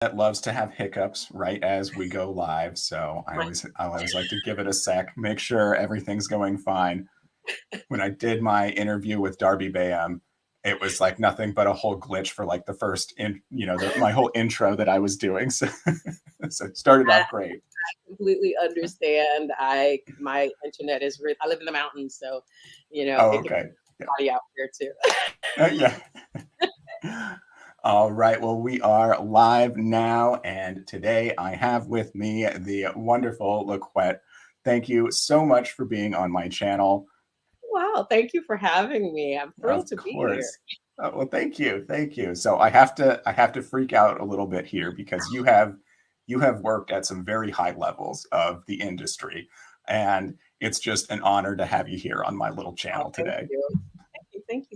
that loves to have hiccups right as we go live, so My I always like to give it a sec, make sure everything's going fine. When I did my interview with Darby Bayham, it was like nothing but a whole glitch for like the first my whole intro that I was doing. So so it started I off great. completely understand. My internet is I live in the mountains, so Oh, it can okay. be cloudy out here too. Yeah. All right. Well, we are live now, and today I have with me the wonderful LaQuette. Thank you so much for being on my channel. Wow, thank you for having me. I'm thrilled Of to be here. course. Well, thank you. So I have to freak out a little bit here because you have worked at some very high levels of the industry, and it's just an honor to have you here on my little Oh, channel thank today. you.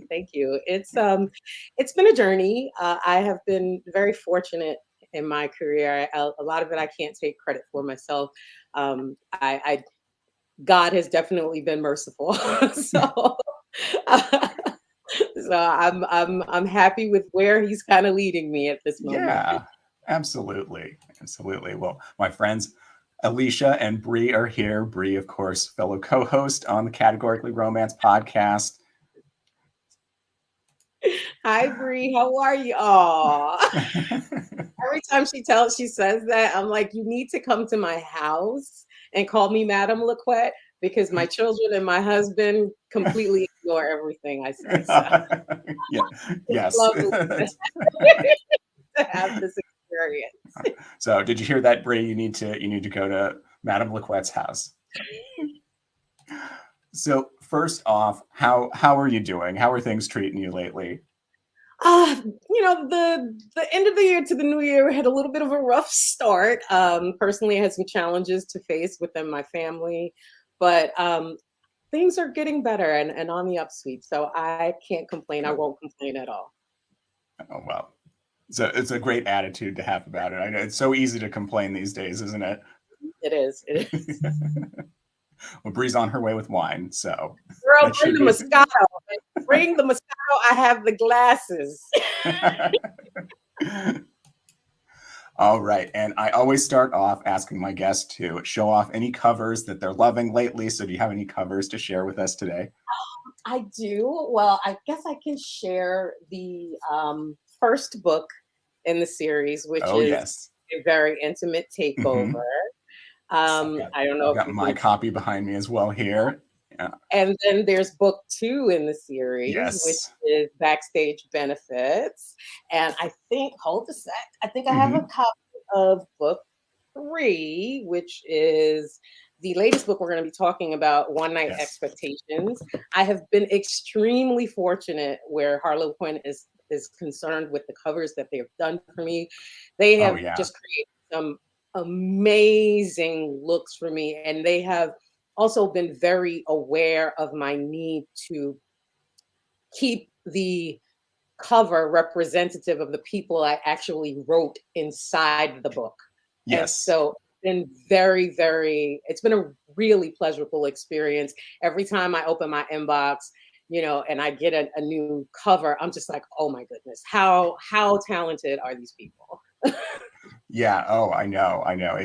Thank you. It's been a journey. I have been very fortunate in my career. A lot of it I can't take credit for myself. I God has definitely been merciful. So so I'm happy with where he's kind of leading me at this moment. Yeah, absolutely. Absolutely. Well, my friends Alicia and Bree are here. Bree, of course, fellow co-host on the Categorically Romance podcast. Hi Bree, how are you? Oh, every time she says that, I'm like, you need to come to my house and call me Madam LaQuette because my children and my husband completely ignore everything I say. So Yeah. it's Yes. lovely to have this experience. So did you hear that, Bree? You need to go to Madame LaQuette's house. So first off, how are you doing? How are things treating you lately? Uh, the end of the year to the new year had a little bit of a rough start. Personally, I had some challenges to face within my family, but things are getting better and on the upsweep. So I can't complain. I Good. won't complain at all. Oh well. So it's a great attitude to have about it. I know it's so easy to complain these days, isn't it? It is. It is. Well, Bree's on her way with wine, so Girl, that bring should the be. Moscato. Bring the Moscato. I have the glasses. All right. And I always start off asking my guests to show off any covers that they're loving lately. So, do you have any covers to share with us today? I do. Well, I guess I can share the first book in the series, which Oh, is yes. a very intimate takeover. Hmm. Yes, I don't know I've if got you my can. copy behind me as well here. Yeah. And then there's book two in the series, which Yes. is Backstage Benefits. And I think, hold a sec, I think I have a Hmm. copy of book three, which is the latest book we're going to be talking about, One Night Yes. Expectations. I have been extremely fortunate where Harlequin is concerned with the covers that they have done for me. They Oh, have yeah. just created some amazing looks for me, and they have also been very aware of my need to keep the cover representative of the people I actually wrote inside the book. And Yes. so been it's been a really pleasurable experience. Every time I open my inbox, and I get a new cover, I'm just like, oh my goodness, how talented are these people? Yeah. Oh, I know. I know.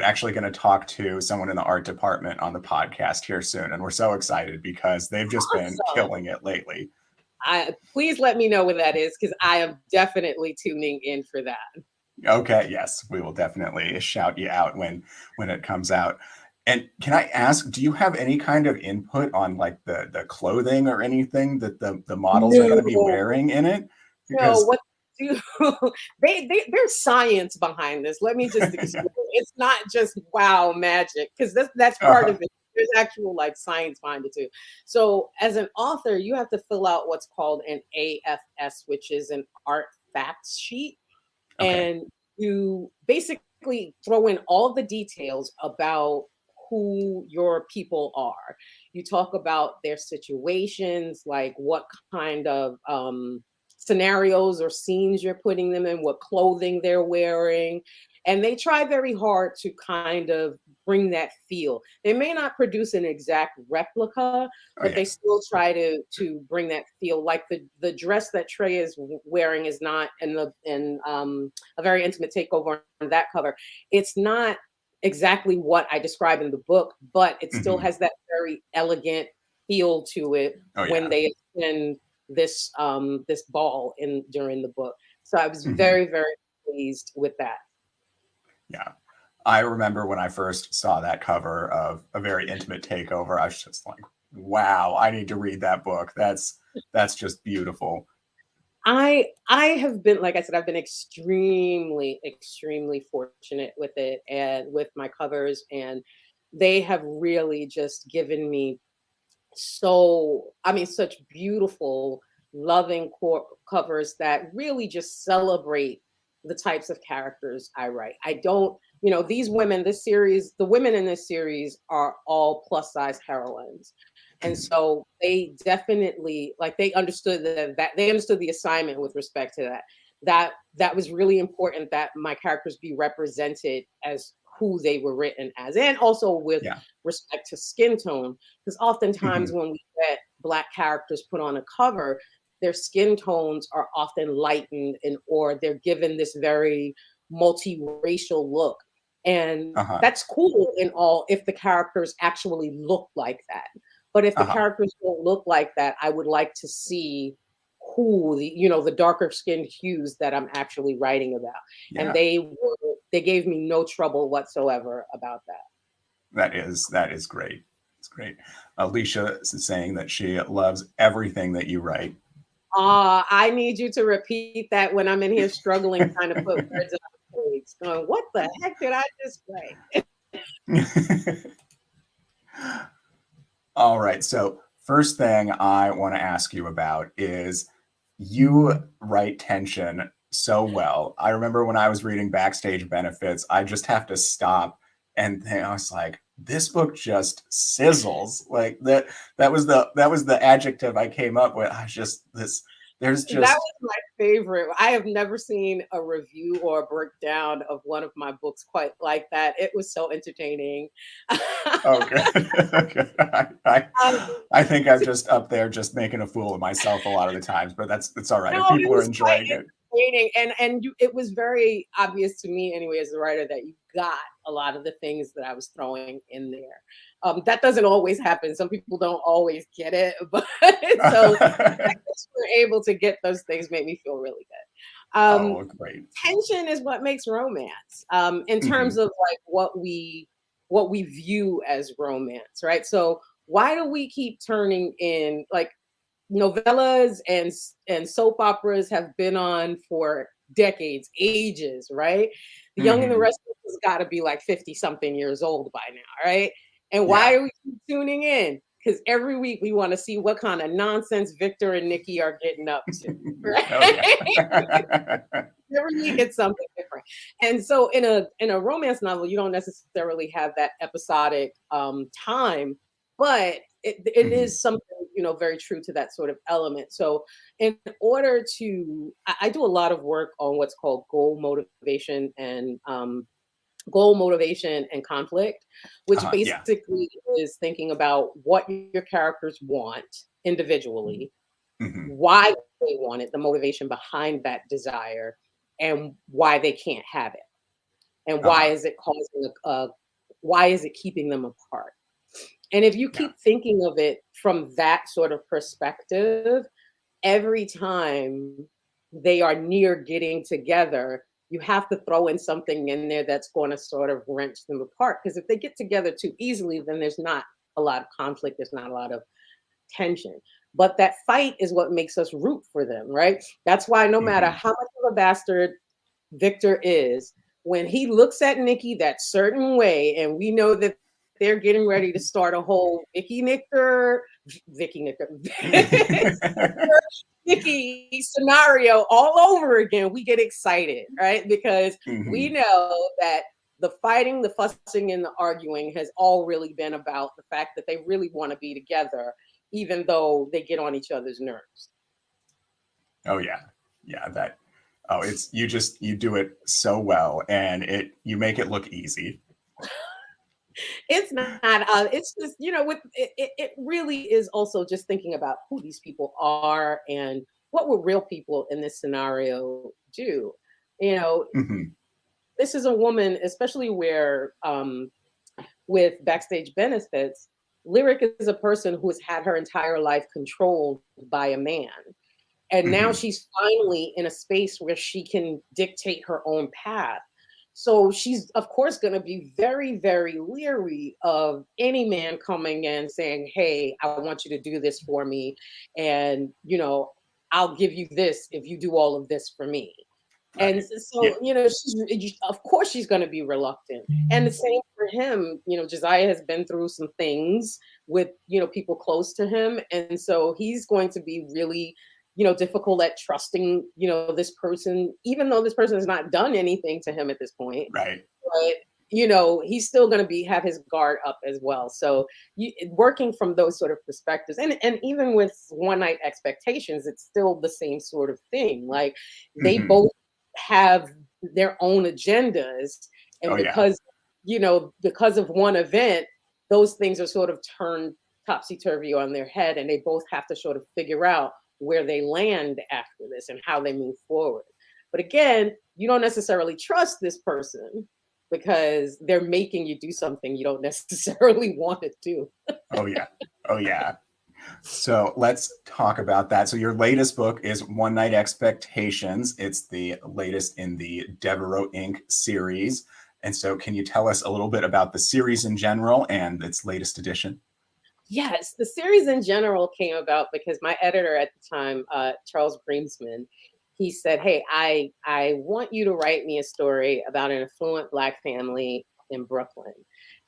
Actually going to talk to someone in the art department on the podcast here soon. And we're so excited because they've just been Awesome. killing it lately. I Please let me know what that is because I am definitely tuning in for that. Okay, yes, we will definitely shout you out when it comes out. And can I ask, do you have any kind of input on like the clothing or anything that the models are going to be No, wearing in it? no, Because what do there's science behind this. Let me just explain. It's not just wow magic, because that's part uh, of it. There's actual like science behind it too. So as an author, you have to fill out what's called an AFS, which is an art facts sheet. okay, And you basically throw in all the details about who your people are. You talk about their situations, like what kind of scenarios or scenes you're putting them in, what clothing they're wearing. And they try very hard to kind of bring that feel. They may not produce an exact replica, Oh but yeah. they still try to bring that feel. Like the dress that Trey is wearing is not in a very intimate takeover on that cover. It's not exactly what I describe in the book, but it still Hmm. has that very elegant feel to it Oh when yeah. they attend this ball in during the book. So I was Hmm. very pleased with that. Yeah. I remember when I first saw that cover of A Very Intimate Takeover, I was just like, wow, I need to read that book. That's just beautiful. I have been, like I said, I've been extremely fortunate with it and with my covers, and they have really just given me such beautiful, loving covers that really just celebrate the types of characters I write. I don't, these women, the women in this series are all plus size heroines. And Mhm. so they definitely, like, they understood that they understood the assignment with respect to that. That was really important that my characters be represented as who they were written as, and also with Yeah. respect to skin tone, because oftentimes Mhm. when we get Black characters put on a cover, their skin tones are often lightened, or they're given this very multiracial look. And Uh-huh. that's cool in all if the characters actually look like that. But if the Uh-huh. characters don't look like that, I would like to see who the darker skinned hues that I'm actually writing about. And Yeah. they gave me no trouble whatsoever about that. That is great. It's great. Alicia is saying that she loves everything that you write. I need you to repeat that when I'm in here struggling trying to put words on the page. Going, what the heck did I just say? All right. So, first thing I want to ask you about is you write tension so well. I remember when I was reading Backstage Benefits, I just have to stop and think, I was like, this book just sizzles. Like that was the adjective I came up with. I just this there's That just was my favorite. I have never seen a review or a breakdown of one of my books quite like that. It was so entertaining. oh good. Good. I think I'm just up there just making a fool of myself a lot of the times, but that's all right. No, If it people are was quite enjoying it. entertaining, and it was very obvious to me anyway as a writer that you got a lot of the things that I was throwing in there. That doesn't always happen. Some people don't always get it, but so I guess we're able to get those things made me feel really good. Oh, great. Tension is what makes romance. In terms Mhm. of like what we view as romance, right? So why do we keep turning in like novellas and soap operas have been on for decades, ages, right? The Young and the Mhm. Restless has got to be like 50 something years old by now, right? And why Yeah. are we keep tuning in? Because every week we want to see what kind of nonsense Victor and Nikki are getting up to, Oh, yeah. right? Every week it's something different. And so in a romance novel, you don't necessarily have that episodic time, but it Mhm. is something, very true to that sort of element. So in order to I do a lot of work on what's called goal motivation and conflict, which Yeah. basically is thinking about what your characters want individually, Mhm. why they want it, the motivation behind that desire, and why they can't have it, and Uh-huh. why is it keeping them apart. And if you Yeah. keep thinking of it from that sort of perspective, every time they are near getting together, you have to throw in something in there that's going to sort of wrench them apart. Because if they get together too easily, then there's not a lot of conflict, there's not a lot of tension. But that fight is what makes us root for them, right? That's why no matter Mhm. how much of a bastard Victor is, when he looks at Nikki that certain way, and we know that they're getting ready to start a whole Vicky Nicker, Nikki scenario all over again, we get excited, right? Because we Mhm. know that the fighting, the fussing, and the arguing has all really been about the fact that they really want to be together, even though they get on each other's nerves. Oh, yeah. Yeah, that Oh, it's you do it so well, and you make it look easy. It's not, it's just, with it really is also just thinking about who these people are and what would real people in this scenario do. You know, Hmm. this is a woman, especially where with Backstage Benefits, Lyric is a person who has had her entire life controlled by a man. And now Hmm. she's finally in a space where she can dictate her own path. So she's, of course, going to be very, very leery of any man coming in saying, "Hey, I want you to do this for me. And, I'll give you this if you do all of this for me." And Right. Yeah. so, of course, she's going to be reluctant. And the same for him. Josiah has been through some things with, people close to him. And so he's going to be really, difficult at trusting, this person, even though this person has not done anything to him at this point. Right. But, he's still going to have his guard up as well. So working from those sort of perspectives, and even with One Night Expectations, it's still the same sort of thing. Like they Hmm. both have their own agendas, and Oh yeah. because of one event, those things are sort of turned topsy-turvy on their head, and they both have to sort of figure out where they land after this and how they move forward. But again, you don't necessarily trust this person because they're making you do something you don't necessarily want to do. Oh yeah. Oh yeah. So let's talk about that. So your latest book is One Night Expectations. It's the latest in the Devereaux Inc. series. And so can you tell us a little bit about the series in general and its latest edition? Yes, the series in general came about because my editor at the time, Charles Greensman, he said, "Hey, I want you to write me a story about an affluent Black family in Brooklyn."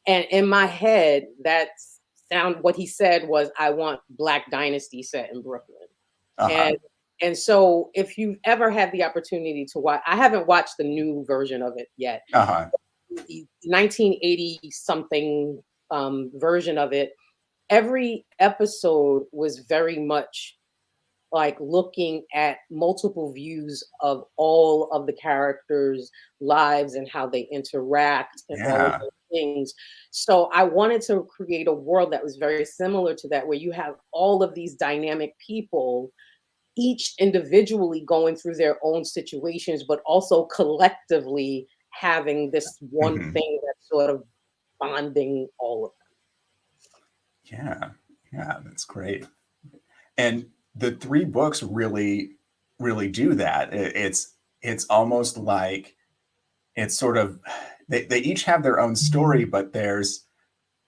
And in my head, what he said was, "I want Black Dynasty set in Brooklyn." Uh-huh. And and so if you've ever had the opportunity to watch, I haven't watched the new version of it yet. Uh-huh. The 1980 something version of it, every episode was very much like looking at multiple views of all of the characters' lives and how they interact and all of Yeah. those things. So I wanted to create a world that was very similar to that, where you have all of these dynamic people, each individually going through their own situations, but also collectively having this one Hmm. thing that's sort of bonding all of Yeah. Yeah, that's great. And the three books really do that. It's almost like it's sort of they each have their own story, but there's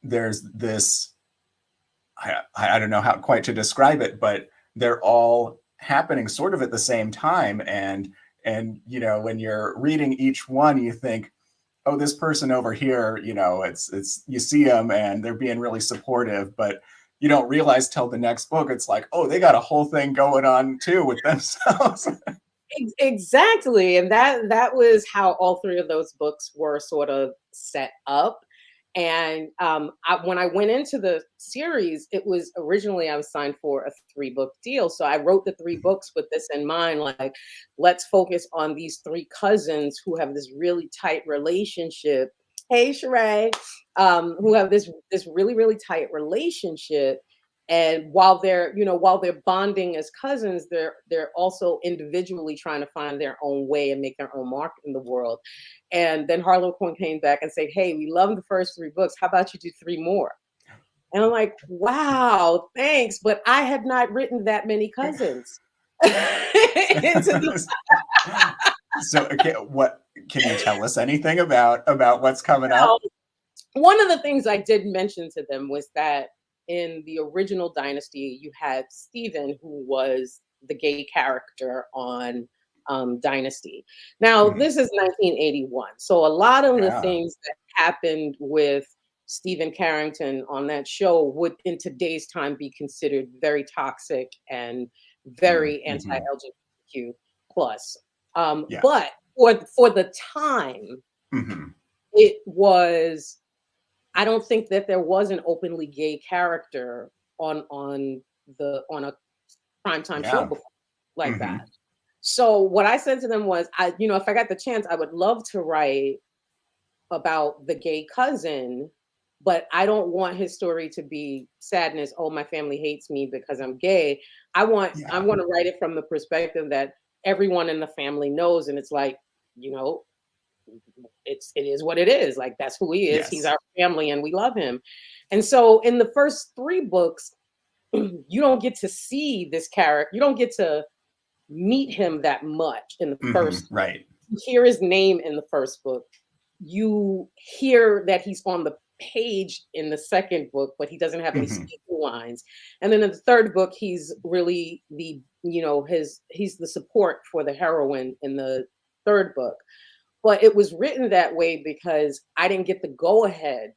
this I don't know how quite to describe it, but they're all happening sort of at the same time. And when you're reading each one, you think, oh, this person over here, it's you see them and they're being really supportive, but you don't realize till the next book, it's like, oh, they got a whole thing going on too with themselves. Exactly, and that was how all three of those books were sort of set up. And when I went into the series, it was originally I was signed for a 3-book deal. So I wrote the 3 books with this in mind, like, let's focus on these 3 cousins who have this really tight relationship. Hey, Sheree, who have this really really tight relationship. And while they're bonding as cousins, they're also individually trying to find their own way and make their own mark in the world. And then Harlequin came back and said, "Hey, we love the first 3 books. How about you do 3 more?" And I'm like, "Wow, thanks, but I have not written that many cousins." Into the So, okay, what can you tell us anything about what's coming well, up? one of the things I did mention to them was that in the original Dynasty, you had Stephen, who was the gay character on Dynasty. Now, Mhm. this is 1981. So a lot of the Yeah. things that happened with Stephen Carrington on that show would, in today's time, be considered very toxic and very Mm-hmm. anti-LGBTQ plus. Yeah. But for the time, Hmm. it was, I don't think that there was an openly gay character on a primetime show Yeah. before like Hmm. that. So what I said to them was, if I got the chance, I would love to write about the gay cousin, but I don't want his story to be sadness. Oh, my family hates me because I'm gay. I Yeah. want to write it from the perspective that everyone in the family knows, and it's like, you know, it is what it is. Like that's who he is. He's Yes. our family, and we love him. And so, in the first three books, you don't get to see this character. You don't get to meet him that much in the first. Right. You hear his name in the first book. You hear that he's on the page in the second book, but he doesn't have any Hmm. speaking lines. And then in the third book, he's really he's the support for the heroine in the third book. But it was written that way because I didn't get the go ahead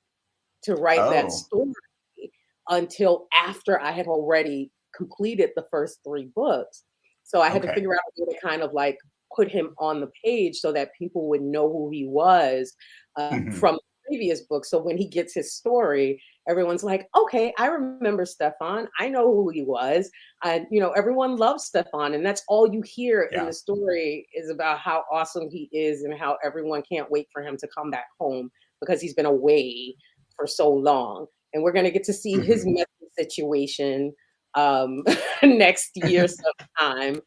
to write that Oh. story until after I had already completed the first three books. So I had to Okay. figure out a way to kind of like put him on the page so that people would know who he was Hmm. from the previous book. So when he gets his story, everyone's like, okay, I remember Stefan. I know who he was. And, everyone loves Stefan. And that's all you hear in Yeah. the story is about how awesome he is and how everyone can't wait for him to come back home because he's been away for so long. And we're going to get to see his Hmm. messy situation next year sometime.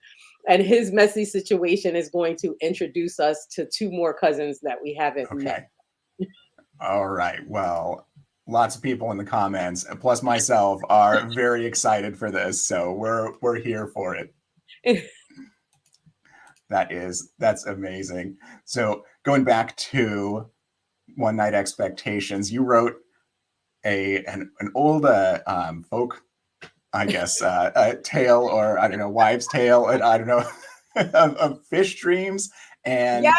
And his messy situation is going to introduce us to two more cousins that we haven't met. Okay. All right. Well, lots of people in the comments, plus myself, are very excited for this. So we're here for it. That's amazing. So going back to One Night Expectations, you wrote an old folk, I guess, tale, or I don't know, wives' tale, and I don't know, of fish dreams and Yes.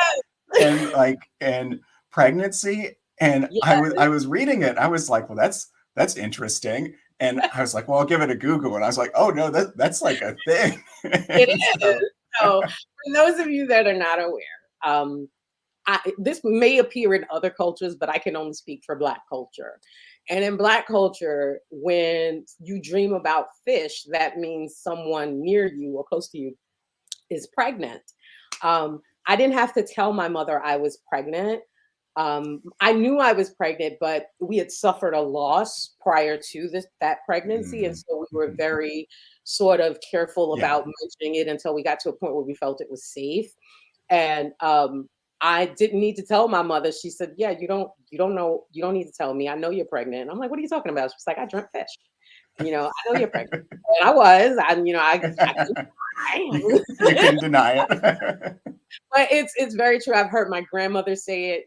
and pregnancy. And I Yeah, was reading it. I was like, well, that's interesting. And I was like, well, I'll give it a Google. And I was like, oh no, that's like a thing. it And so, is. So, for those of you that are not aware, um, this may appear in other cultures, but I can only speak for Black culture. And in Black culture, when you dream about fish, that means someone near you or close to you is pregnant. I didn't have to tell my mother I was pregnant. I knew I was pregnant, but we had suffered a loss prior to that pregnancy, and mm, so we were mhm. very sort of careful Yeah. about mentioning it until we got to a point where we felt it was safe. And I didn't need to tell my mother. She said, "Yeah, you don't know, you don't need to tell me. I know you're pregnant." And I'm like, "What are you talking about?" She's like, "I drank fish. I know you're pregnant." And I was, I You am. couldn't deny it. But it's very true. I've heard my grandmother say it.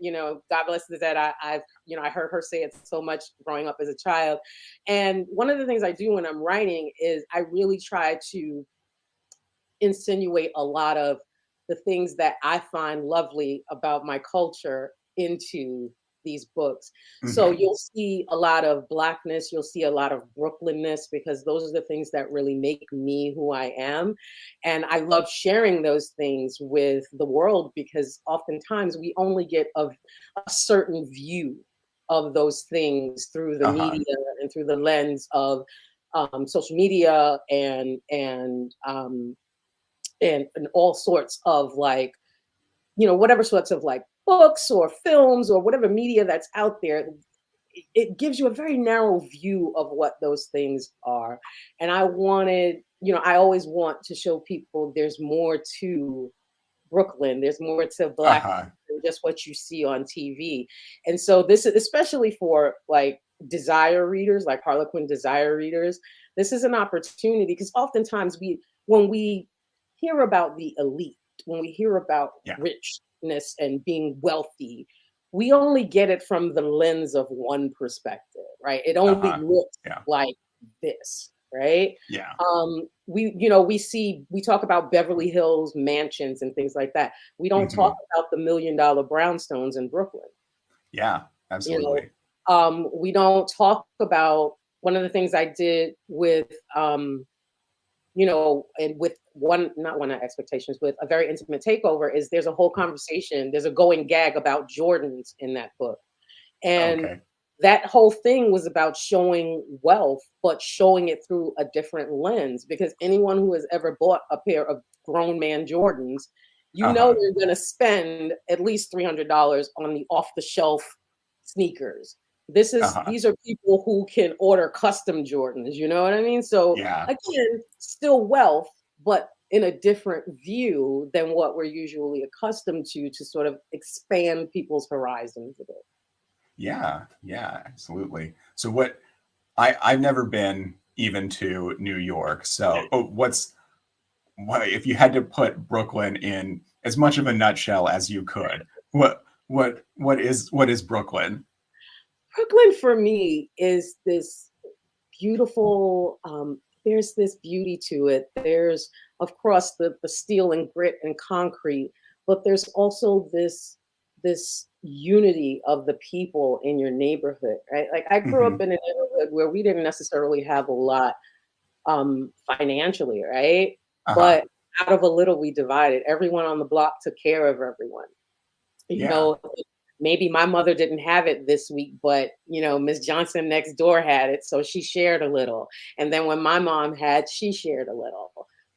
God bless the dead. I heard her say it so much growing up as a child. And one of the things I do when I'm writing is I really try to insinuate a lot of the things that I find lovely about my culture into these books. So Mhm. you'll see a lot of Blackness, you'll see a lot of Brooklynness, because those are the things that really make me who I am. And I love sharing those things with the world because oftentimes we only get a certain view of those things through the Uh-huh. media and through the lens of social media and all sorts of like whatever sorts of like books or films or whatever media that's out there. It gives you a very narrow view of what those things are. And I always want to show people there's more to Brooklyn, there's more to Black Uh-huh. than just what you see on TV. And so this is especially for like desire readers, like Harlequin desire readers. This is an opportunity because oftentimes when we hear about the elite, when we hear about Yeah. richness and being wealthy, we only get it from the lens of one perspective, right? It only Uh-huh. looks Yeah. like this, right? Yeah. We talk about Beverly Hills mansions and things like that. We don't talk Mhm. about the $1 million brownstones in Brooklyn. Yeah. You Absolutely. we don't talk about one of the things I did with and with not one of expectations, with a very intimate takeover is there's a whole conversation, there's a going gag about Jordans in that book. And Okay. that whole thing was about showing wealth, but showing it through a different lens because anyone who has ever bought a pair of grown man Jordans, you know Uh-huh. they're going to spend at least $300 on the off the shelf sneakers. Uh-huh. These are people who can order custom Jordans, you know what I mean? So Yeah. again, still wealth, but in a different view than what we're usually accustomed to sort of expand people's horizons a bit. Yeah. Yeah, absolutely. So I've never been even to New York. So what if you had to put Brooklyn in as much of a nutshell as you could, what is Brooklyn? Brooklyn for me is this beautiful, there's this beauty to it. There's, of course, the steel and grit and concrete, but there's also this unity of the people in your neighborhood, right? Like I grew up Hmm. in a neighborhood where we didn't necessarily have a lot financially, right? Uh-huh. But out of a little we divided. Everyone on the block took care of everyone. You Yeah. know, maybe my mother didn't have it this week, but Miss Johnson next door had it, so she shared a little. And then when my mom had, she shared a little.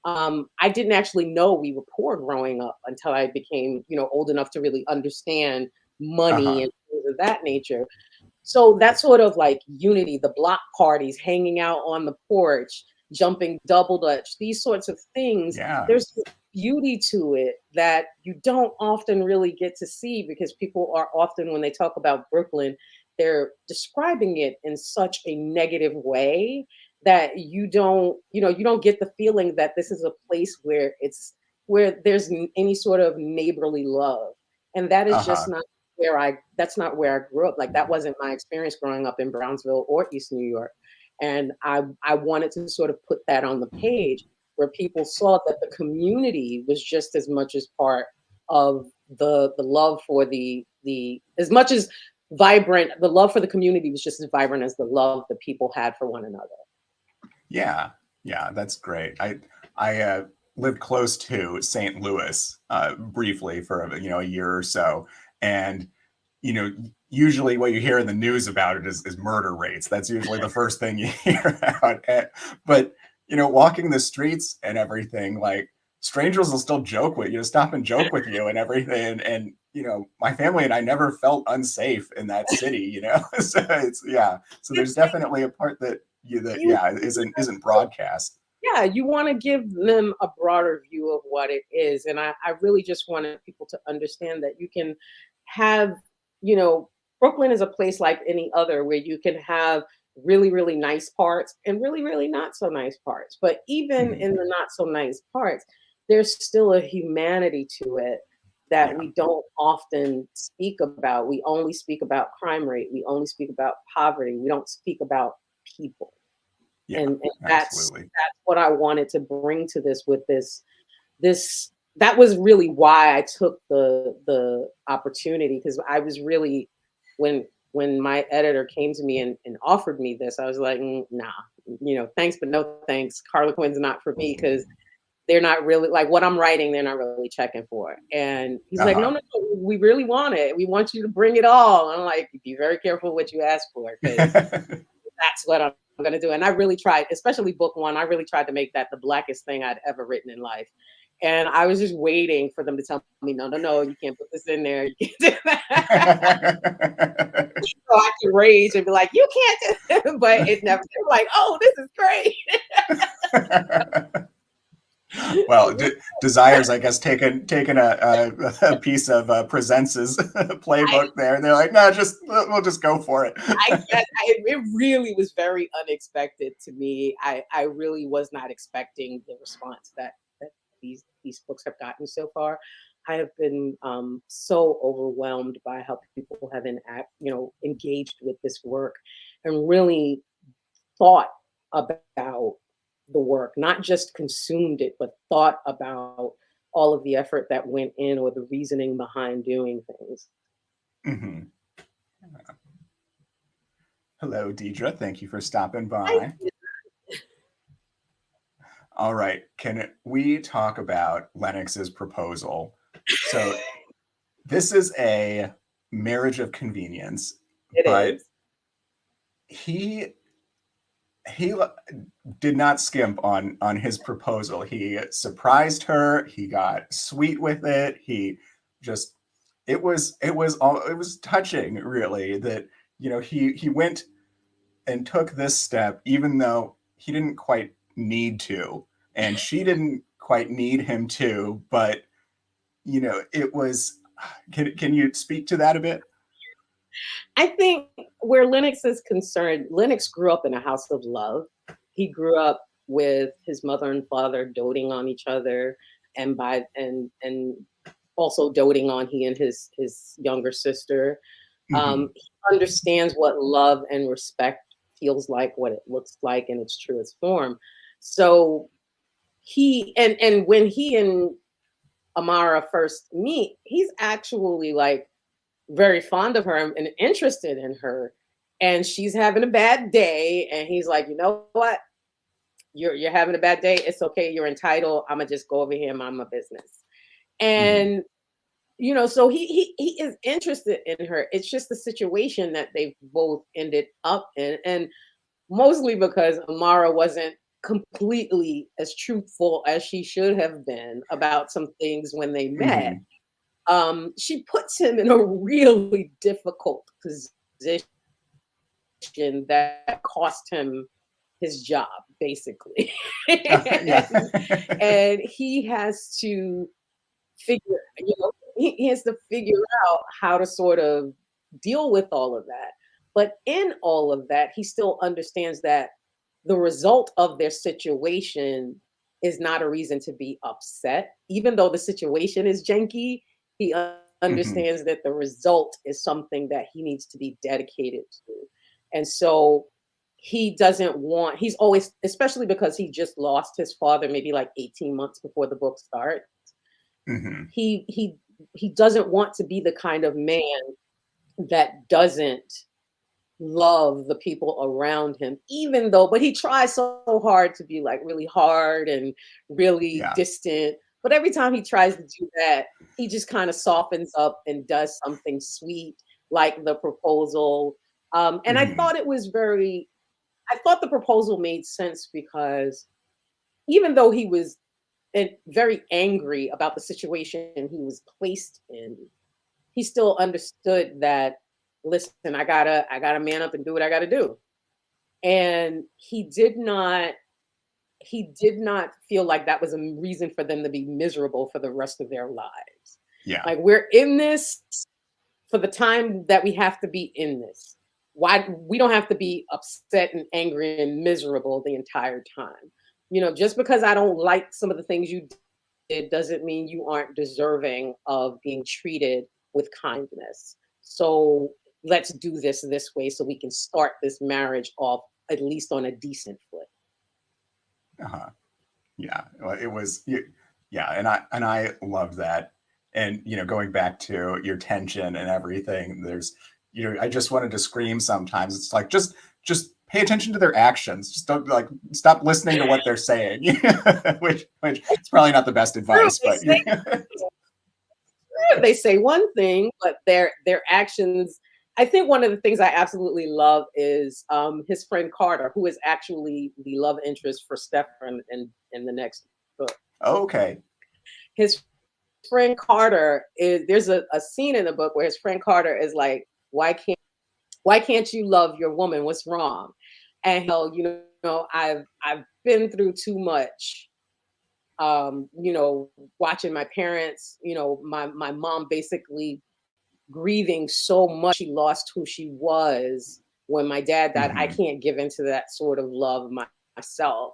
I didn't actually know we were poor growing up until I became, old enough to really understand money Uh-huh. and things of that nature. So that sort of like unity, the block parties, hanging out on the porch, jumping double dutch, these sorts of things, Yeah. there's this beauty to it that you don't often really get to see because people are often, when they talk about Brooklyn, they're describing it in such a negative way that you don't get the feeling that this is a place where there's any sort of neighborly love. And that is just Uh-huh. not that's not where I grew up. Like that wasn't my experience growing up in Brownsville or East New York. And I wanted to sort of put that on the page where people saw that the community was just as much as part of the love for the as much as vibrant, the love for the community was just as vibrant as the love that people had for one another. Yeah. Yeah, that's great. I lived close to St. Louis briefly for a year or so, and you know, usually what you hear in the news about it is murder rates. That's usually the first thing you hear about. But walking the streets and everything, like strangers will still joke with you, stop and joke with you and everything. And my family and I never felt unsafe in that city. So it's yeah. So there's It's definitely a part that you yeah isn't broadcast. Yeah, you want to give them a broader view of what it is. And I really just wanted people to understand that you can have, you know, Brooklyn is a place like any other where you can have really, really nice parts and really, really not so nice parts. But even Mhm. in the not so nice parts, there's still a humanity to it that Yeah, we don't often speak about. We only speak about crime rate, we only speak about poverty, we don't speak about people. yeah, And absolutely. that's what I wanted to bring to this with this that was really why I took the opportunity because I was really when my editor came to me and offered me this, I was like, nah, thanks, but no thanks. Harlequin's not for me because they're not really like what I'm writing, they're not really checking for. And he's like, no, Uh-huh. no, no, we really want it. We want you to bring it all. And I'm like, be very careful what you ask for because that's what I'm gonna do. And I really tried, especially book one, I really tried to make that the blackest thing I'd ever written in life. And I was just waiting for them to tell me, no, no, no, you can't put this in there. You can't do that. So I could rage and be like, you can't do it. But it never, they were like, oh, this is great. Well, Desires, I guess, taken a piece of Presence's I, playbook there. And they're like, no, we'll just go for it. I guess it really was very unexpected to me. I really was not expecting the response that these books have gotten so far. I have been so overwhelmed by how people have engaged with this work and really thought about the work, not just consumed it, but thought about all of the effort that went in or the reasoning behind doing things. Hmm. Hello, Deidre. Thank you for stopping I, by. All right. Can we talk about Lennox's proposal? So this is a marriage of convenience, it but is. he he did not skimp on his proposal. He surprised her. He got sweet with it. He just it was touching, really, that he went and took this step even though he didn't quite need to, and she didn't quite need him to, but it was. Can you speak to that a bit? I think where Lennox is concerned, Lennox grew up in a house of love. He grew up with his mother and father doting on each other, and also doting on he and his younger sister. Hmm. He understands what love and respect feels like, what it looks like in its truest form. So and when he and Amara first meet, he's actually like very fond of her and interested in her. And she's having a bad day. And he's like, you know what? You're having a bad day. It's okay. You're entitled. I'm gonna just go over here and mind my business. Hmm. And so he is interested in her. It's just the situation that they both ended up in. And mostly because Amara wasn't completely as truthful as she should have been about some things when they met. Hmm. She puts him in a really difficult position that cost him his job, basically. Yeah. and, and he has to figure, he has to figure out how to sort of deal with all of that. But in all of that, he still understands that the result of their situation is not a reason to be upset. Even though the situation is janky, he Hmm. understands that the result is something that he needs to be dedicated to. And so he's always, especially because he just lost his father maybe like 18 months before the book starts. Hmm. He doesn't want to be the kind of man that doesn't love the people around him, even though, but he tries so hard to be like really hard and really Yeah. distant. But every time he tries to do that, he just kind of softens up and does something sweet, like the proposal. And Hmm. I thought the proposal made sense because even though he was very angry about the situation he was placed in, he still understood that, listen, I gotta man up and do what I gotta do. And he did not feel like that was a reason for them to be miserable for the rest of their lives. Yeah. Like, we're in this for the time that we have to be in this. Why we don't have to be upset and angry and miserable the entire time. Just because I don't like some of the things you did doesn't mean you aren't deserving of being treated with kindness. So let's do this way so we can start this marriage off at least on a decent foot. Uh-huh. Yeah. Well, it was. Yeah, and I loved that. And going back to your tension and everything, I just wanted to scream sometimes. It's like just pay attention to their actions. Just don't like stop listening to what they're saying. Which is probably not the best True, advice, but they say one thing, but their actions. I think one of the things I absolutely love is his friend Carter, who is actually the love interest for Stefan in the next book. okay. His friend Carter is there's a scene in the book where his friend Carter is like, why can't you love your woman? What's wrong? And he'll, I've been through too much. Watching my parents, my mom basically grieving so much she lost who she was when my dad died. I Hmm. can't give into that sort of love myself.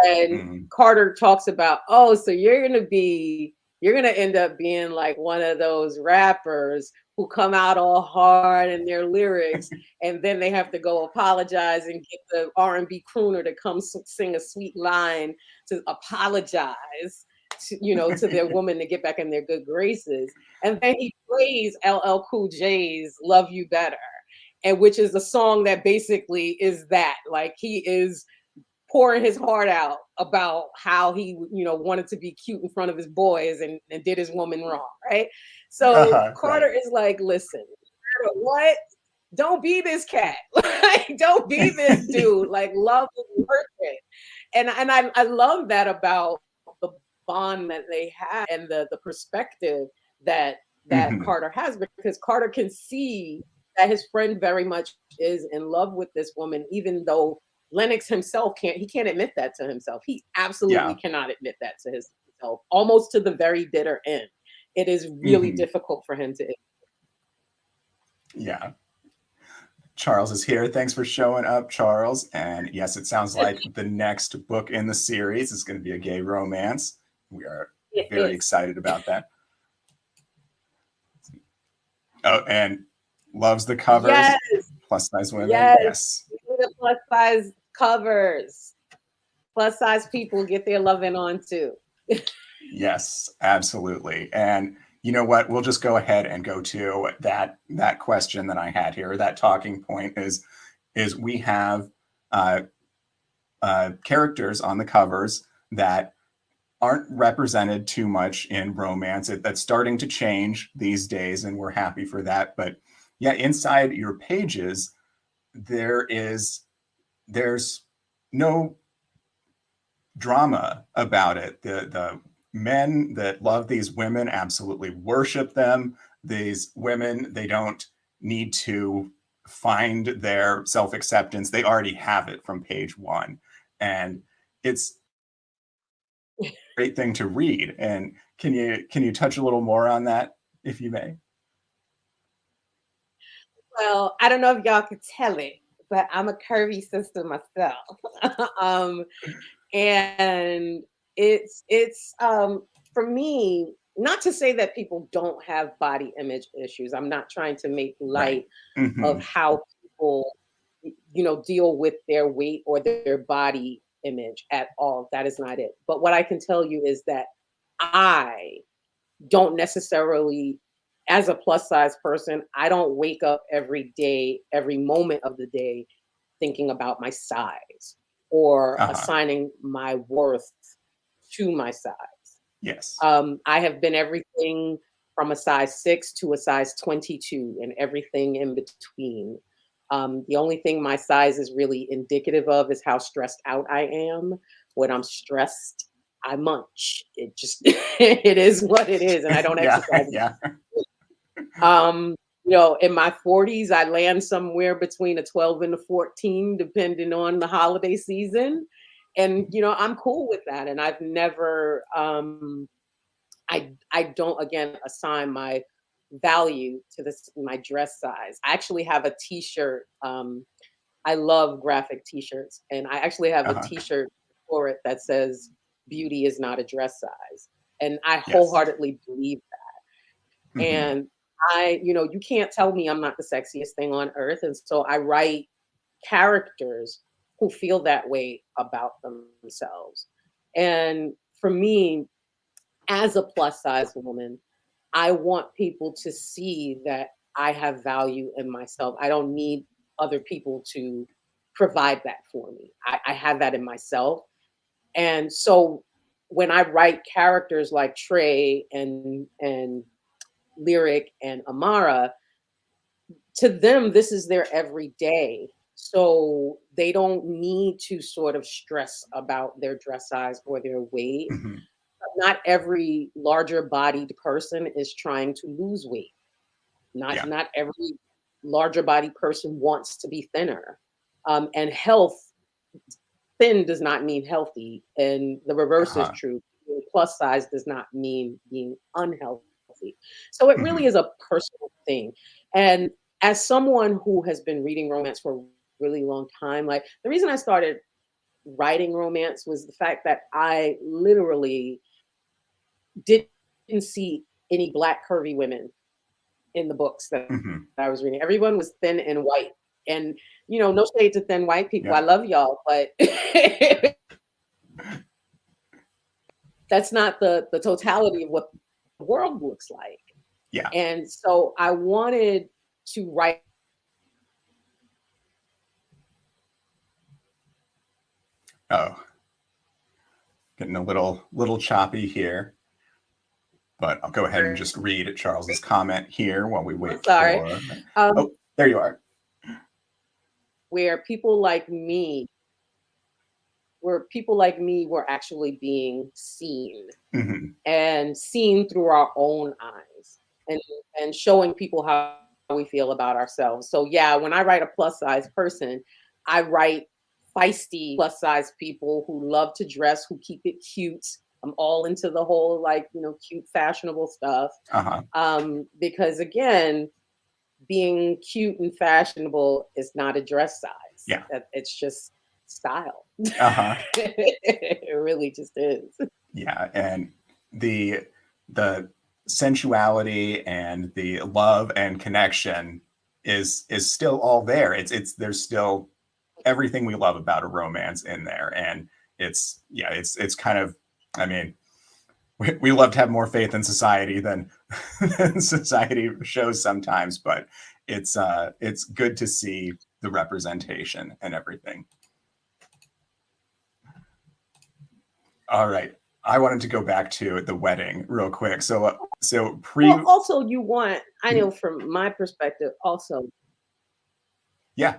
And Hmm. Carter talks about, oh, so you're gonna end up being like one of those rappers who come out all hard in their lyrics, and then they have to go apologize and get the R&B crooner to come sing a sweet line to apologize to their woman to get back in their good graces. And then he plays LL Cool J's "Love You Better," and which is a song that basically is that, like, he is pouring his heart out about how he wanted to be cute in front of his boys and did his woman wrong, right? So Uh-huh. Carter Right. is like, listen, no matter what, don't be this cat. Like, don't be this dude. Like, love is worth it. And I love that about the bond that they have and the perspective that Mhm. Carter has, because Carter can see that his friend very much is in love with this woman, even though Lennox himself can't admit that to himself. He absolutely Yeah. cannot admit that to himself, almost to the very bitter end. It is really Mhm. difficult for him to. Yeah. Charles is here. Thanks for showing up, Charles. And yes, it sounds like the next book in the series is going to be a gay romance. We are It very is. excited about that. Oh, and loves the covers. Yes, Plus size women. yes. Yes. The plus size covers. Plus size people get their loving on too. Yes, absolutely. And you know what? We'll just go ahead and go to that question that I had here. That talking point is we have uh, characters on the covers that aren't represented too much in romance. That's starting to change these days, and we're happy for that. But yeah, inside your pages, there's no drama about it. The men that love these women absolutely worship them. These women, they don't need to find their self-acceptance. They already have it from page one. And it's a great thing to read. And can you touch a little more on that, if you may? Well, I don't know if y'all could tell it, but I'm a curvy sister myself. um, and it's for me, not to say that people don't have body image issues. I'm not trying to make Right. light of Mm-hmm. how people, deal with their weight or their body image at all. That is not it. But what I can tell you is that I don't necessarily, as a plus size person, I don't wake up every day, every moment of the day thinking about my size or Uh-huh. assigning my worth to my size. Yes. I have been everything from a size 6 to a size 22 and everything in between. The only thing my size is really indicative of is how stressed out I am. When I'm stressed, I munch. It just it is what it is, and I don't Yeah. exercise. Yeah. Um, in my 40s, I land somewhere between a 12 and a 14, depending on the holiday season. And I'm cool with that. And I've never I don't again assign my value to my dress size. I actually have a t-shirt. I love graphic t-shirts, and I actually have a Uh-huh. t-shirt for it that says beauty is not a dress size. And I Yes. wholeheartedly believe that. Mm-hmm. And you can't tell me I'm not the sexiest thing on earth. And so I write characters who feel that way about themselves. And for me, as a plus size woman, I want people to see that I have value in myself. I don't need other people to provide that for me. I have that in myself. And so when I write characters like Trey and Lyric and Amara, to them, this is their everyday. So they don't need to sort of stress about their dress size or their weight. Mm-hmm. Not every larger bodied person is trying to lose weight. Yeah. Not every larger bodied person wants to be thinner. And health, thin does not mean healthy, and the reverse is Uh-huh. true. Being plus size does not mean being unhealthy. So it really Mm-hmm. is a personal thing. And as someone who has been reading romance for a really long time, like the reason I started writing romance was the fact that I literally didn't see any black curvy women in the books that Mm-hmm. I was reading. Everyone was thin and white. And no shade to thin white people. I Yeah. love y'all, but that's not the totality of what the world looks like. Yeah. And so I wanted to write. Oh, getting a little choppy here, but I'll go ahead and just read Charles's comment here while we I'm wait sorry. for. Um, Oh, there you are. where people like me where people like me were actually being seen Hmm. and seen through our own eyes and showing people how we feel about ourselves. So yeah, when I write a plus size person, I write feisty plus size people who love to dress, who keep it cute. I'm all into the whole like, cute fashionable stuff. Uh-huh. Because again, being cute and fashionable is not a dress size. Yeah. It's just style. Uh-huh. It really just is. Yeah. And the sensuality and the love and connection is still all there. There's still everything we love about a romance in there. And it's kind of, I mean, we love to have more faith in society than, than society shows sometimes, but it's good to see the representation and everything. All right. I wanted to go back to the wedding real quick. So Well, also you want, I Mhm. know from my perspective, also, Yeah.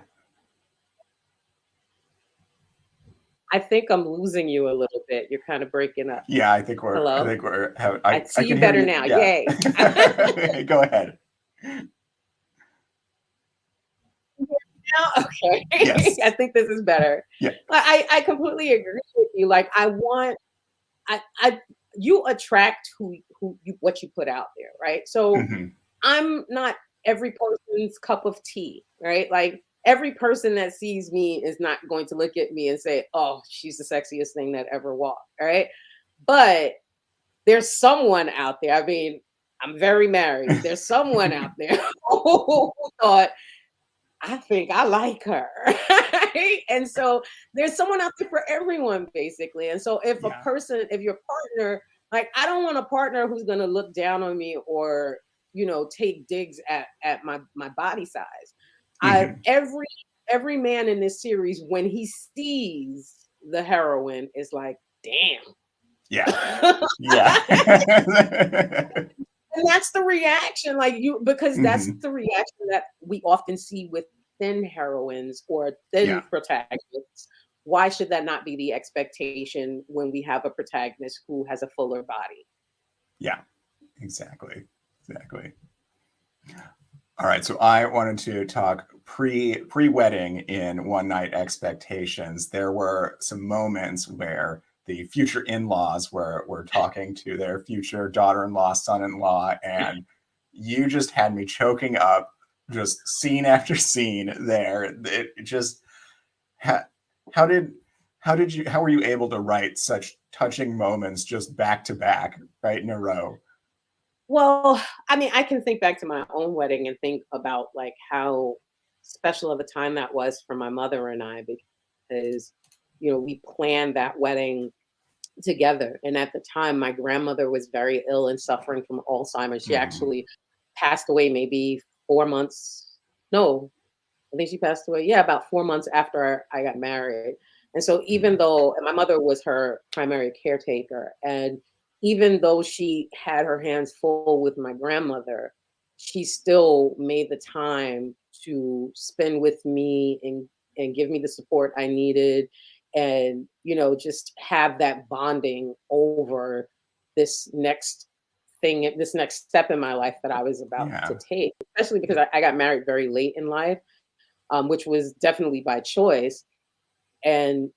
I think I'm losing you a little bit. You're kind of breaking up. Yeah, I Hello? think we're I I see can you hear better you. now. Yeah. Yay. Go ahead. Now? Okay. I Yes. think this is better. Yeah. I completely agree with you. Like I want I you attract who you what you put out there, right? So Hmm. I'm not every person's cup of tea, right? Like every person that sees me is not going to look at me and say, "Oh, she's the sexiest thing that ever walked," right? But there's someone out there. I mean, I'm very married. There's someone out there who thought, I think I like her. Right? And so there's someone out there for everyone, basically. And so Yeah. if your partner, like, I don't want a partner who's going to look down on me or, take digs at my body size. I Hmm. every man in this series, when he sees the heroine, is like, damn. Yeah. Yeah. And that's the reaction, like because that's Hmm. the reaction that we often see with thin heroines or thin Yeah. protagonists. Why should that not be the expectation when we have a protagonist who has a fuller body? Yeah. Exactly. Exactly. All right, so I wanted to talk pre-wedding in One Night Expectations. There were some moments where the future in-laws were talking to their future daughter-in-law, son-in-law, and you just had me choking up, just scene after scene there. It just how, how did how were you able to write such touching moments just back to back, right in a row? Well, I mean, I can think back to my own wedding and think about like how special of a time that was for my mother and I because we planned that wedding together. And at the time, my grandmother was very ill and suffering from Alzheimer's. She Mhm. actually passed away maybe 4 months. No, I think she passed away. Yeah, about 4 months after I got married. And so, even Yeah. though and my mother was her primary caretaker, and even though she had her hands full with my grandmother, she still made the time to spend with me and give me the support I needed and just have that bonding over this next step in my life that I was about to Yeah. take, especially because I got married very late in life, which was definitely by choice. And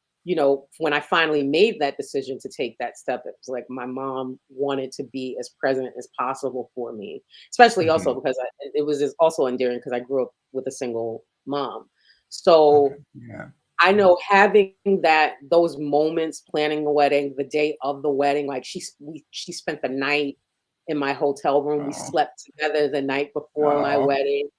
when I finally made that decision to take that step, it was like my mom wanted to be as present as possible for me, especially also Mhm. because it was just also endearing because I grew up with a single mom. So Okay. Yeah. I know having those moments planning the wedding, the day of the wedding, like she spent the night in my hotel room. We Oh. slept together the night before my Oh. wedding.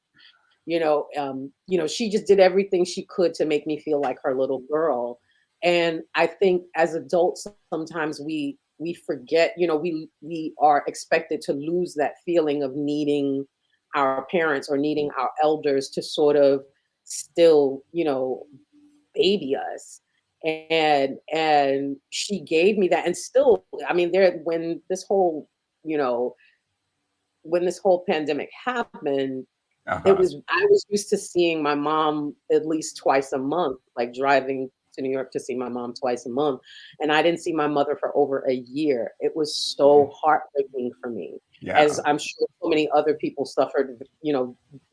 She just did everything she could to make me feel like her little girl. And I think as adults, sometimes we forget, we are expected to lose that feeling of needing our parents or needing our elders to sort of still, baby us. And she gave me that. And still, I mean, you know, when this whole pandemic happened, Uh-huh. I was used to seeing my mom at least twice a month, like driving to New York to see my mom twice a month, and I didn't see my mother for over a year. It was so heartbreaking for me, as Yeah. I'm sure so many other people suffered,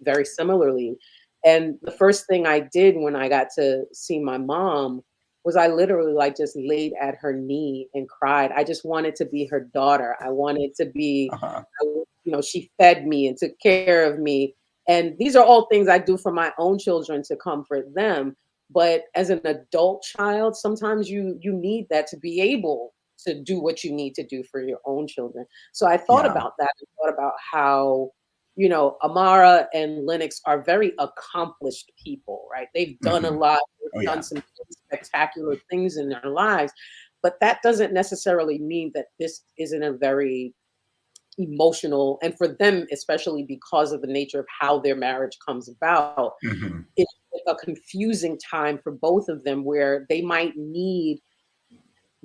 very similarly. And the first thing I did when I got to see my mom was I literally like just laid at her knee and cried. I just wanted to be her daughter. I wanted to be, Uh-huh. she fed me and took care of me, and these are all things I do for my own children to comfort them. But as an adult child, sometimes you need that to be able to do what you need to do for your own children. So I thought Yeah. about that and thought about how, Amara and Lennox are very accomplished people, right? They've done a Hmm. lot, they've Oh done yeah. some spectacular things in their lives, but that doesn't necessarily mean that this isn't a very emotional, and for them especially because of the nature of how their marriage comes about, Hmm. it's a confusing time for both of them where they might need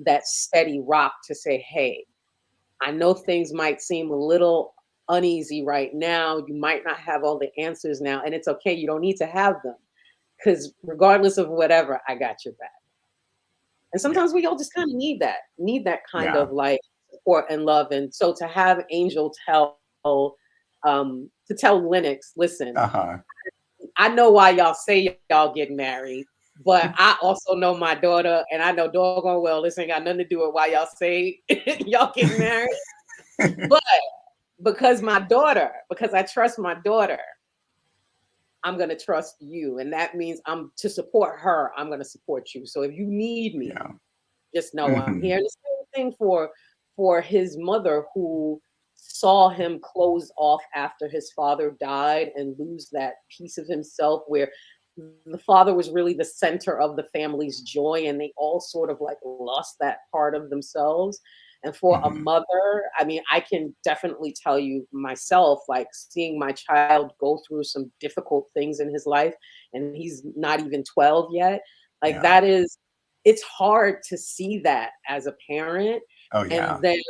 that steady rock to say, hey, I know things might seem a little uneasy right now, you might not have all the answers now, and it's okay, you don't need to have them, because regardless of whatever, I got your back. And Yeah. sometimes we all just kind of need that kind Yeah. of like support and love. And so to have Angel to tell Lennox, listen, Uh-huh. I know why y'all say y'all get married, but I also know my daughter, and I know doggone well this ain't got nothing to do with why y'all say y'all get married. But because I trust my daughter, I'm gonna trust you. And that means I'm to support her, I'm gonna support you. So if you need me, Yeah. just know I'm Hmm. here. And the same thing for his mother, who saw him close off after his father died and lose that piece of himself where the father was really the center of the family's joy, and they all sort of like lost that part of themselves. And for a Hmm. mother, I mean, I can definitely tell you myself, like seeing my child go through some difficult things in his life, and he's not even 12 yet, like Yeah. that is, it's hard to see that as a parent. Oh And yeah. then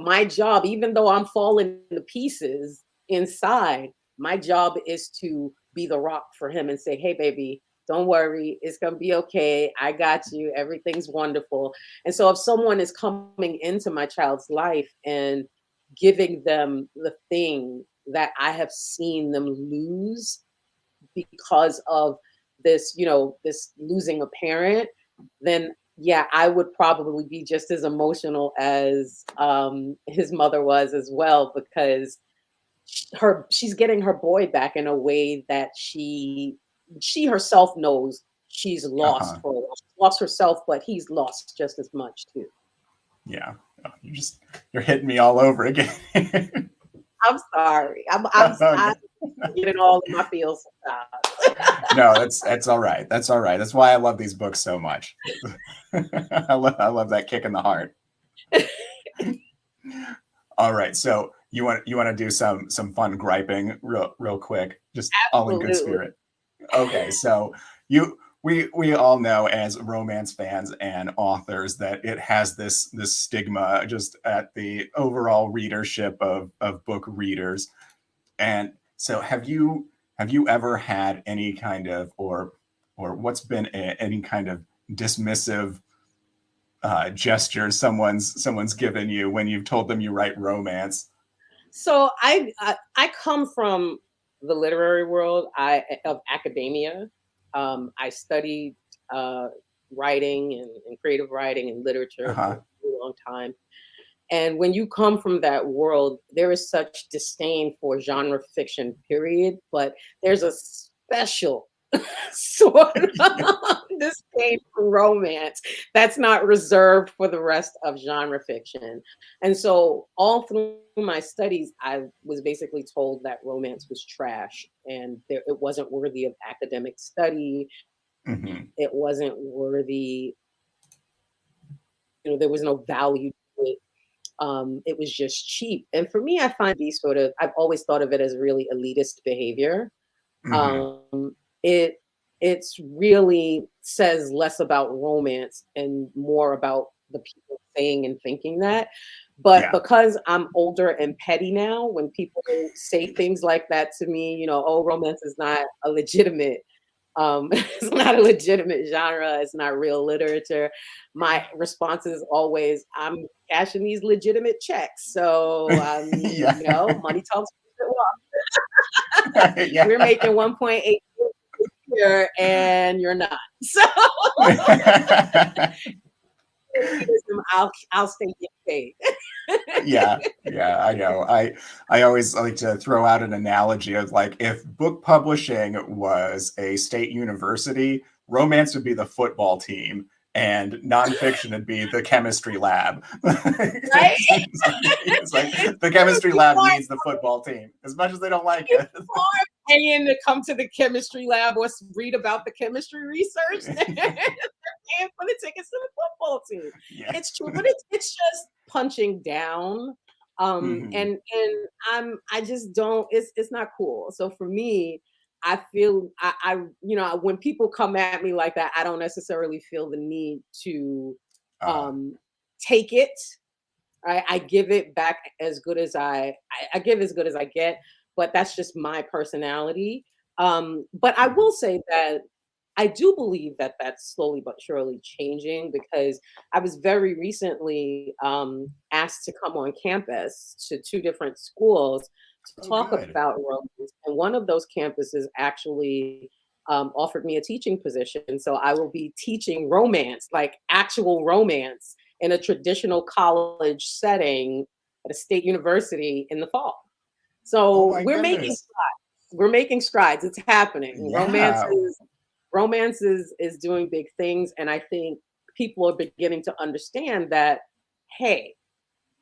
my job, even though I'm falling to pieces inside, my job is to be the rock for him and say, hey baby, don't worry, it's going to be okay, I got you, everything's wonderful. And so if someone is coming into my child's life and giving them the thing that I have seen them lose because of this losing a parent, then yeah, I would probably be just as emotional as his mother was as well, because she's getting her boy back in a way that she herself knows she's lost Uh-huh. for a while. She's lost herself, but he's lost just as much too. Yeah. Oh, you're hitting me all over again. I'm sorry. Oh, I'm no. getting all in my feels sometimes. No, that's all right. That's all right. That's why I love these books so much. I love that kick in the heart. All right, so you want to do some fun griping real quick, just all in good Absolutely. spirit. Okay, so we all know as romance fans and authors that it has this stigma just at the overall readership of book readers. And so have you ever had any kind of or what's been any kind of dismissive gesture someone's given you when you've told them you write romance? So I come from the literary world, of academia. I studied uh, writing and creative writing and literature for Uh-huh. a really long time. And when you come from that world, there is such disdain for genre fiction, period. But there's a special sort of disdain for romance that's not reserved for the rest of genre fiction. And so all through my studies, I was basically told that romance was trash and it wasn't worthy of academic study. Hmm. It wasn't worthy, there was no value to it. It was just cheap. And for me, I find these sort of, I've always thought of it as really elitist behavior. Hmm. Um, it it's really says less about romance and more about the people saying and thinking that. But Yeah. because I'm older and petty now, when people say things like that to me, oh, romance is not a legitimate it's not a legitimate genre, it's not real literature. My response is always, I'm cashing these legitimate checks. So Yeah. money talks. Yeah. We're making 1.8 a year and you're not. So I'll stay getting paid. Yeah, yeah, I know. I always like to throw out an analogy of like if book publishing was a state university, romance would be the football team, and nonfiction would be the chemistry lab. Right? It's like It's the true. chemistry lab needs the football team as much as they don't like it. People are paying to come to the chemistry lab or read about the chemistry research. They're paying for the tickets to the football team. Yeah. It's true, but it's just punching down. Mhm. I just don't. It's not cool. So for me, I feel when people come at me like that, I don't necessarily feel the need to Uh, um, take it. I give it back as good as I give as good as I get, but that's just my personality. But I mhm. will say that I do believe that that's slowly but surely changing because I was very recently asked to come on campus to two different schools to Oh, talk good. about romance. And one of those campuses actually offered me a teaching position. So I will be teaching romance, like actual romance in a traditional college setting at a state university in the fall. Oh So my goodness. we're making strides. It's happening. Yeah. Romance is doing big things, and I think people are beginning to understand that. Hey,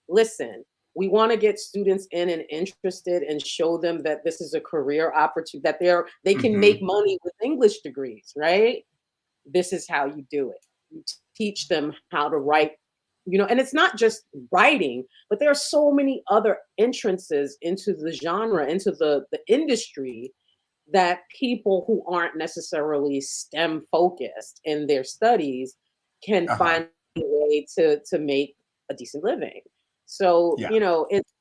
listen, we want to get students in and interested and show them that this is a career opportunity, that they can make Mhm. money with English degrees, right? This is how you do it. You teach them how to write, and it's not just writing, but there are so many other entrances into the genre, into the industry that people who aren't necessarily STEM focused in their studies can Uh-huh. find a way to make a decent living. So, Yeah.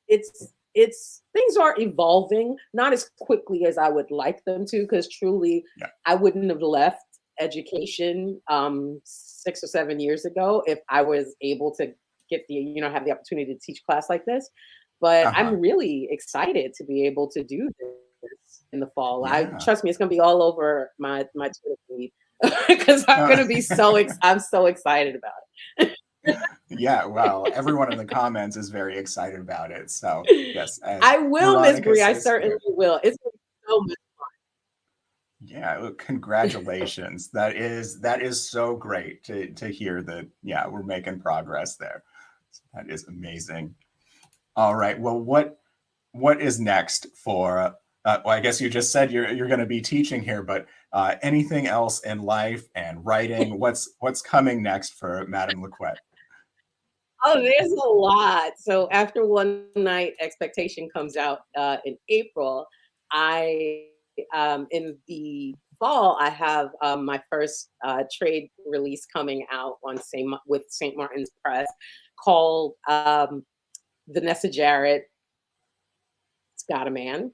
it's things are evolving, not as quickly as I would like them to, because truly Yeah. I wouldn't have left education 6 or 7 years ago if I was able to get have the opportunity to teach class like this. But Uh-huh. I'm really excited to be able to do this in the fall. I Yeah. trust me, it's gonna be all over my Twitter feed because I'm so excited about Yeah, well, it. everyone in the comments is very excited about it. So, yes, as I will, Miss Veronica Bree. I says certainly here, will. It's gonna be so much. yeah, look, congratulations. That is so great to hear that. Yeah, we're making progress there. That is amazing. All right. Well, what is next for? Well, I guess you just said you're going to be teaching here, but anything else in life and writing? What's coming next for Madame LaQuette? Oh, there's a lot. So after One Night Expectation comes out in April, I in the fall I have my first trade release coming out on with St. Martin's Press called Vanessa Jarrett. It's Got a Man.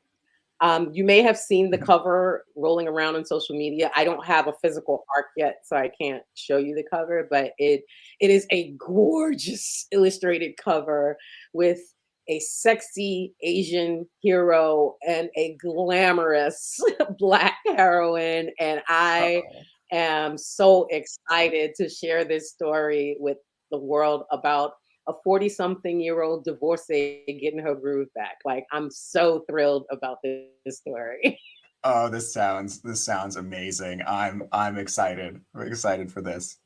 You may have seen the Mhm. cover rolling around on social media. I don't have a physical art yet, so I can't show you the cover, but it is a gorgeous illustrated cover with a sexy Asian hero and a glamorous black heroine. And I Uh-oh. am so excited to share this story with the world about a 40-something-year-old divorcee getting her groove back. Like, I'm so thrilled about this story. Oh, this sounds amazing. I'm excited. I'm excited for this.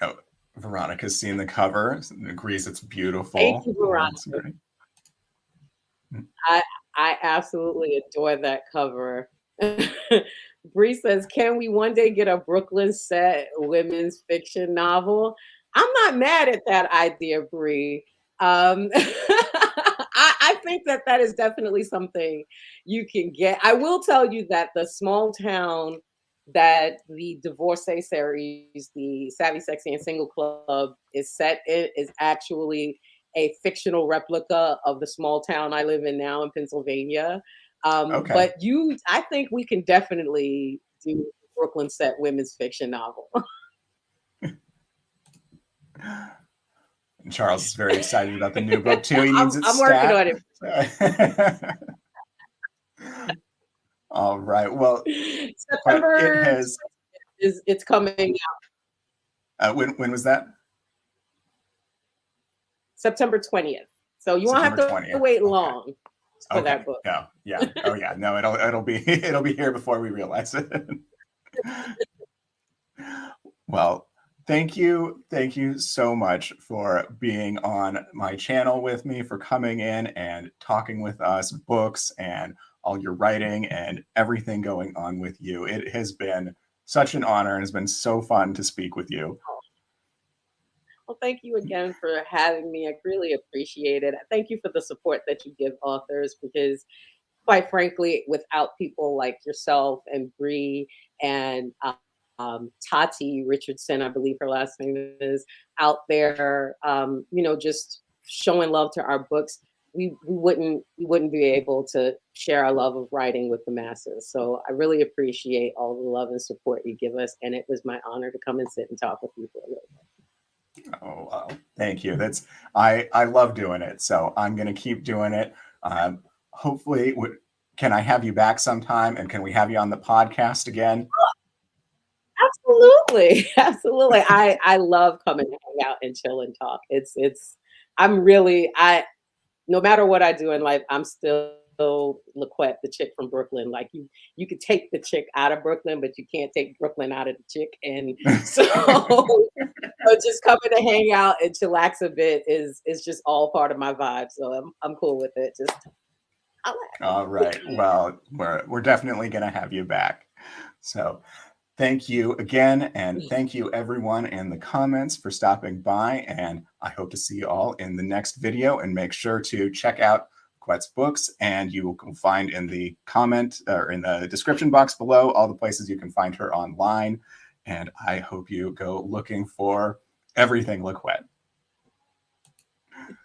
Oh, Veronica's seen the cover and agrees it's Thank beautiful. you, Oh, Veronica. that's great. Mm. I I absolutely adore that cover. Bree says, "Can we one day get a Brooklyn set women's fiction novel?" I'm not mad at that idea, Bree. I think that that is definitely something you can get. I will tell you that the small town that the Divorcee series, the Savvy, Sexy, and Single Club, is set in is actually a fictional replica of the small town I live in now in Pennsylvania. Okay. But I think we can definitely do a Brooklyn set women's fiction novel. And Charles is very excited about the new book too. He needs it I'm working stat. on it. All right. Well, but it September has. is it's coming out When was that? September 20th. So you won't have September to 20th. wait Okay. long for Okay. that book. No. Yeah. Oh yeah. No. It'll be it'll be here before we realize it. Well, thank you so much for being on my channel with me, for coming in and talking with us books and all your writing and everything going on with you. It has been such an honor and it's been so fun to speak with you. Well, thank you again for having me. I really appreciate it. Thank you for the support that you give authors because, quite frankly, without people like yourself and Bree and Tati Richardson, I believe her last name is, out there, just showing love to our books, we wouldn't be able to share our love of writing with the masses. So I really appreciate all the love and support you give us, and it was my honor to come and sit and talk with you for a little bit. Oh, wow. Thank you. I love doing it. So I'm going to keep doing it. Hopefully, can I have you back sometime and can we have you on the podcast again? Absolutely, absolutely. I love coming to hang out and chill and talk. I'm really I no matter what I do in life, I'm still LaQuette, the chick from Brooklyn. Like you could take the chick out of Brooklyn, but you can't take Brooklyn out of the chick. And so, so just coming to hang out and chillax a bit is just all part of my vibe. So I'm cool with it. Just All right. Well, we're definitely going to have you back. So thank you again. And thank you everyone in the comments for stopping by. And I hope to see you all in the next video, and make sure to check out LaQuette's books, and you will find in the comment or in the description box below all the places you can find her online. And I hope you go looking for everything LaQuette.